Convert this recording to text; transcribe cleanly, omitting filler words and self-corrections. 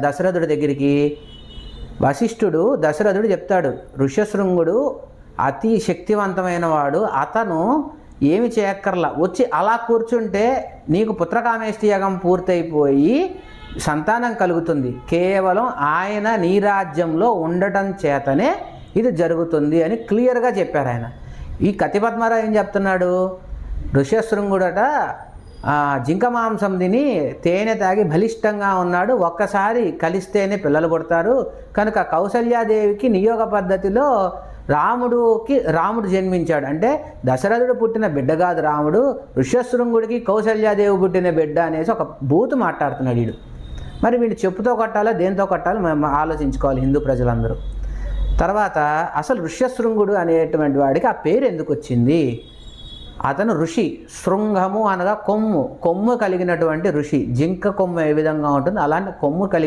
దశరథుడి దగ్గరికి. వశిష్ఠుడు దశరథుడు చెప్తాడు, ఋష్యశృంగుడు అతి శక్తివంతమైన వాడు, అతను ఏమి చేయక్కర్లా, వచ్చి అలా కూర్చుంటే నీకు పుత్రకామేష్టి యాగం పూర్తయిపోయి సంతానం కలుగుతుంది, కేవలం ఆయన నీ రాజ్యంలో ఉండటం చేతనే ఇది జరుగుతుంది అని క్లియర్గా చెప్పారు ఆయన. ఈ కతిపద్మరావు ఏం చెప్తున్నాడు, ఋష్యశృంగుడట జింక మాంసం తిని తేనె తాగి బలిష్టంగా ఉన్నాడు, ఒక్కసారి కలిస్తేనే పిల్లలు పుడతారు, కనుక కౌసల్యాదేవికి నియోగ పద్ధతిలో రాముడు జన్మించాడు. అంటే దశరథుడు పుట్టిన బిడ్డ కాదు రాముడు, ఋష్యశృంగుడికి కౌసల్యాదేవి పుట్టిన బిడ్డ అనేసి ఒక బూతు మాట్లాడుతున్నాడు వీడు. మరి వీడు చెప్పుతో కొట్టాలో దేంతో కొట్టాలో మేము ఆలోచించుకోవాలి హిందూ ప్రజలందరూ. తర్వాత అసలు ఋష్యశృంగుడు అనేటువంటి వాడికి ఆ పేరు ఎందుకు వచ్చింది? అతను ఋషి, శృంగము అనగా కొమ్ము కలిగినటువంటి ఋషి. జింక కొమ్ము ఏ విధంగా ఉంటుందో అలాంటి కొమ్ము కలిగిన